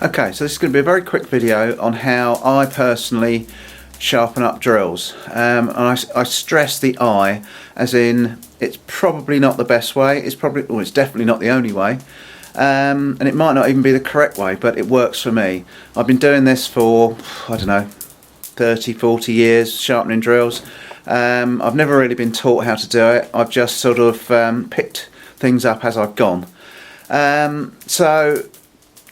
Okay, so this is going to be a very quick video on how I personally sharpen up drills. And I stress the I, as in it's probably not the best way, it's definitely not the only way, and it might not even be the correct way, but it works for me. I've been doing this for, I don't know, 30, 40 years, sharpening drills. I've never really been taught how to do it. I've just sort of picked things up as I've gone. So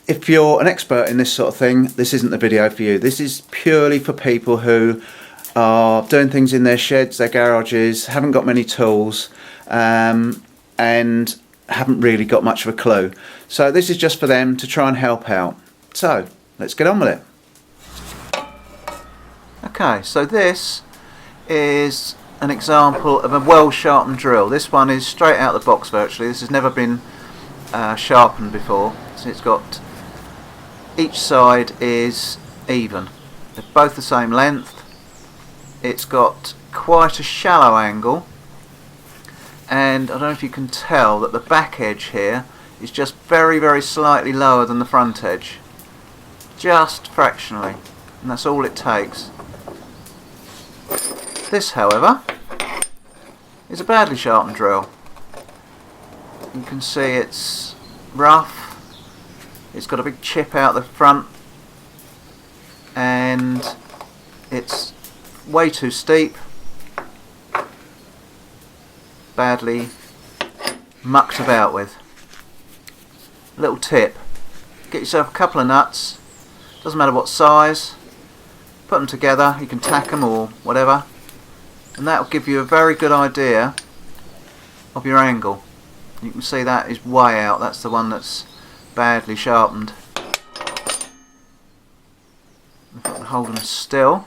if you're an expert in this sort of thing, this isn't the video for you. This is purely for people who are doing things in their sheds, their garages, haven't got many tools, and haven't really got much of a clue. So this is just for them to try and help out. So let's get on with it. Okay, so this is an example of a well sharpened drill. This one is straight out of the box virtually. This has never been sharpened before. So it's got, each side is even. They're both the same length. It's got quite a shallow angle, and I don't know if you can tell that the back edge here is just very slightly lower than the front edge, just fractionally, and that's all it takes. This, however, is a badly sharpened drill. You can see it's rough, it's got a big chip out the front, and it's way too steep, badly mucked about with. Little tip: get yourself a couple of nuts, doesn't matter what size, put them together, you can tack them or whatever, and that will give you a very good idea of your angle. You can see that is way out, that's the one that's badly sharpened. If I can hold them still,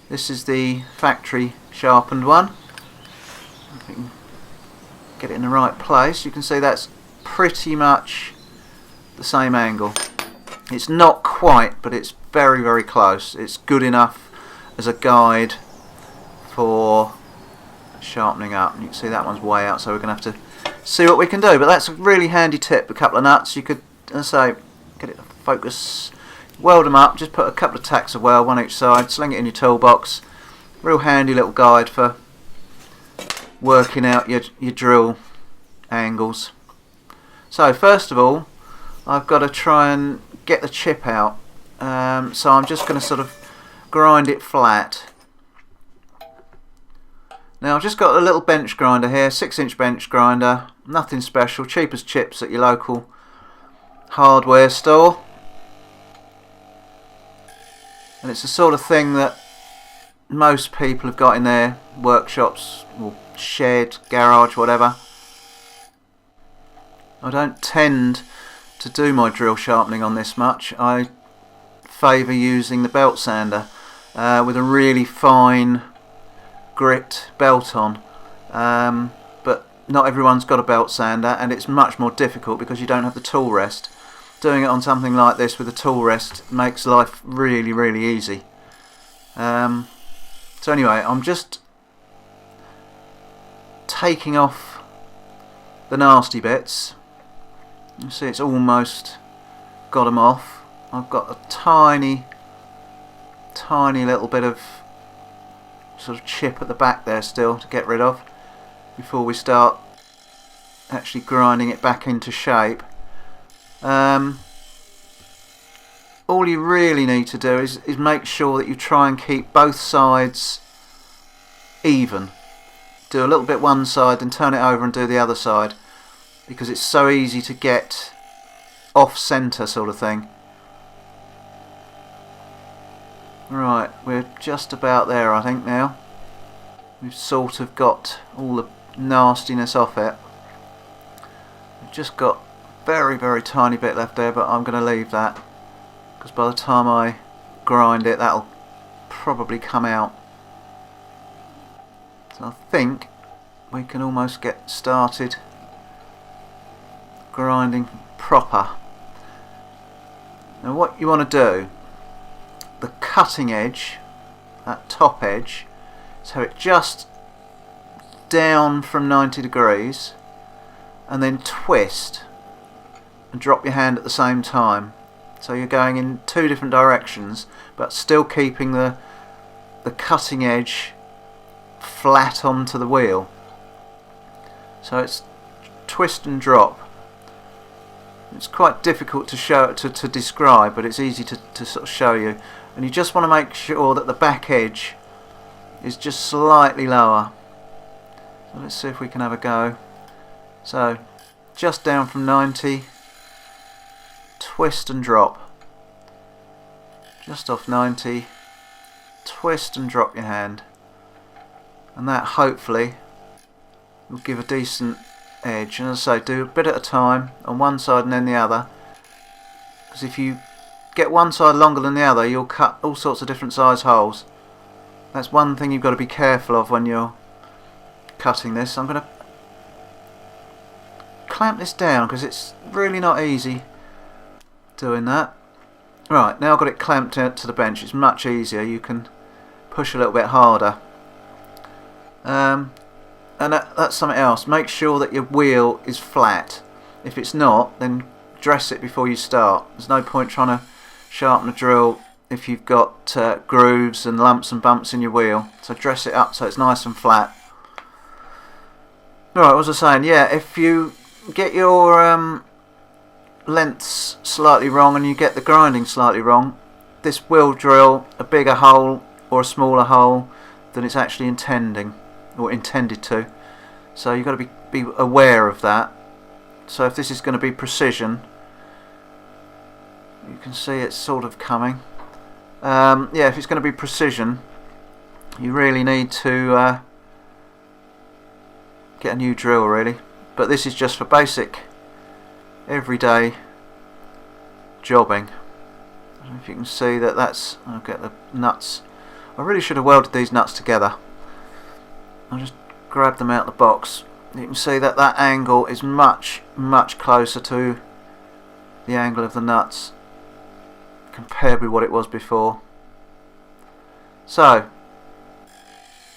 this is the factory sharpened one. If we can get it in the right place, you can see that's pretty much the same angle. It's not quite, but it's very close. It's good enough as a guide for sharpening up. And you can see that one's way out, so we're going to have to see what we can do. But that's a really handy tip. A couple of nuts, you could, as I say, get it to focus, weld them up, just put a couple of tacks of weld, one each side, sling it in your toolbox. Real handy little guide for working out your drill angles. So first of all, I've got to try and get the chip out. So I'm just going to sort of grind it flat. Now I've just got a little bench grinder here, 6-inch bench grinder, nothing special, cheap as chips at your local hardware store. And it's the sort of thing that most people have got in their workshops or shed, garage, whatever. I don't tend to do my drill sharpening on this much. I favour using the belt sander with a really fine grit belt on, but not everyone's got a belt sander, and it's much more difficult because you don't have the tool rest. Doing it on something like this with a tool rest makes life really easy. So anyway, I'm just taking off the nasty bits. You see it's almost got them off. I've got a tiny little bit of sort of chip at the back there still to get rid of before we start actually grinding it back into shape. All you really need to do is make sure that you try and keep both sides even. Do a little bit one side, then turn it over and do the other side, because it's so easy to get off centre sort of thing. Right, we're just about there I think now. We've sort of got all the nastiness off it. We've just got very tiny bit left there, but I'm going to leave that, because by the time I grind it that'll probably come out. So I think we can almost get started grinding proper. Now what you want to do, the cutting edge, that top edge, so it just down from 90 degrees, and then twist and drop your hand at the same time. so you're going in two different directions but still keeping the cutting edge flat onto the wheel. So it's twist and drop. It's quite difficult to show to describe, but it's easy to sort of show you. And you just want to make sure that the back edge is just slightly lower. So let's see if we can have a go. So just down from 90, twist and drop. Just off 90, twist and drop your hand. And that hopefully will give a decent edge. And as I say, do a bit at a time on one side and then the other, because if you get one side longer than the other you'll cut all sorts of different size holes. That's one thing you've got to be careful of when you're cutting this. I'm going to clamp this down because it's really not easy doing that. Right, now I've got it clamped to the bench, it's much easier. You can push a little bit harder. And that's something else. Make sure that your wheel is flat. If it's not, then dress it before you start. There's no point trying to sharpen a drill if you've got grooves and lumps and bumps in your wheel. So dress it up so it's nice and flat. Alright, what was I saying? Yeah, if you get your lengths slightly wrong and you get the grinding slightly wrong, this will drill a bigger hole or a smaller hole than it's actually intended to. So you've got to be aware of that. So if this is going to be precision, you can see it's sort of coming. Yeah, if it's going to be precision, you really need to get a new drill really. But this is just for basic everyday jobbing. I don't know if you can see that that's... I'll get the nuts. I really should have welded these nuts together. I'll just grab them out of the box. You can see that that angle is much closer to the angle of the nuts compared with what it was before. So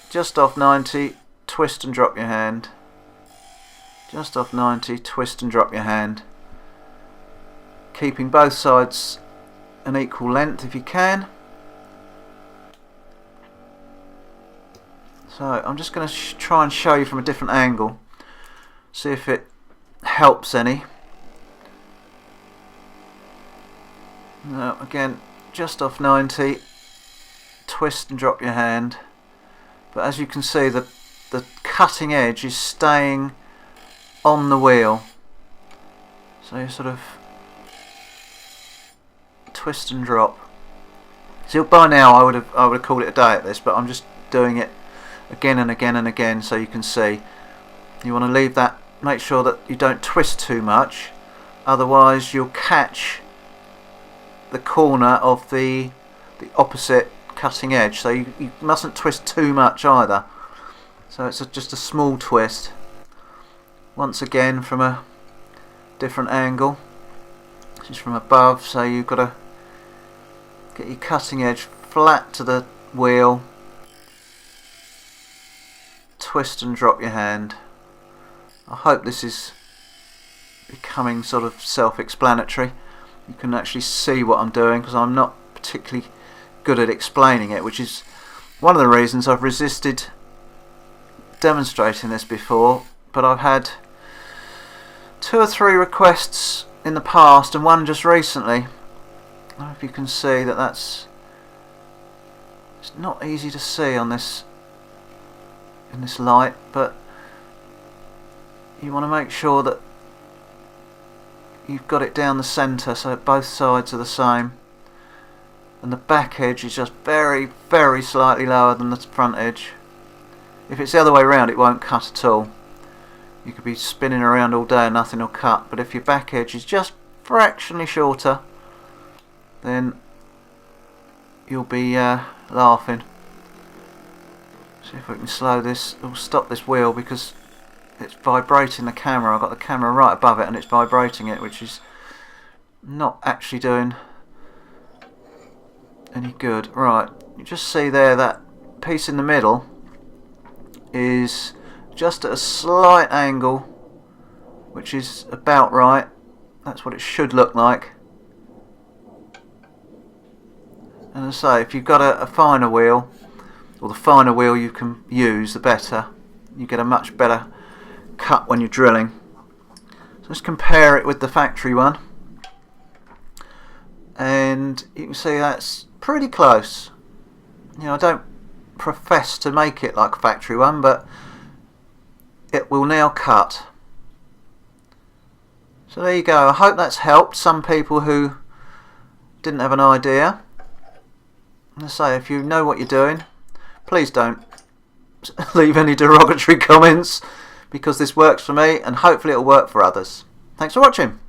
just off 90, twist and drop your hand. Just off 90, twist and drop your hand, keeping both sides an equal length if you can. So I'm just going to try and show you from a different angle, see if it helps any. Now again, just off 90, twist and drop your hand. But as you can see, the cutting edge is staying on the wheel. So you sort of twist and drop. So by now I would have called it a day at this, but I'm just doing it again and again and again so you can see. You want to leave that, make sure that you don't twist too much, otherwise you'll catch the corner of the opposite cutting edge. So you mustn't twist too much either. So it's just a small twist. Once again from a different angle. This is from above, so you've got to get your cutting edge flat to the wheel. Twist and drop your hand. I hope this is becoming sort of self-explanatory. You can actually see what I'm doing because I'm not particularly good at explaining it, which is one of the reasons I've resisted demonstrating this before. But I've had 2 or 3 requests in the past and one just recently. I don't know if you can see that it's not easy to see on this in this light, but you want to make sure that you've got it down the centre so both sides are the same, and the back edge is just very slightly lower than the front edge. If it's the other way around it won't cut at all. You could be spinning around all day and nothing will cut, but if your back edge is just fractionally shorter, then you'll be laughing. See if we can slow this, or stop this wheel because it's vibrating the camera. I've got the camera right above it and it's vibrating it, which is not actually doing any good. Right, you just see there that piece in the middle is just at a slight angle, which is about right. That's what it should look like. And as I say, if you've got a finer wheel, or the finer wheel you can use, the better. You get a much better cut when you're drilling. So let's compare it with the factory one. And you can see that's pretty close. You know, I don't profess to make it like a factory one, but it will now cut. So there you go. I hope that's helped some people who didn't have an idea. And I say, if you know what you're doing, please don't leave any derogatory comments, because this works for me and hopefully it'll work for others. Thanks for watching.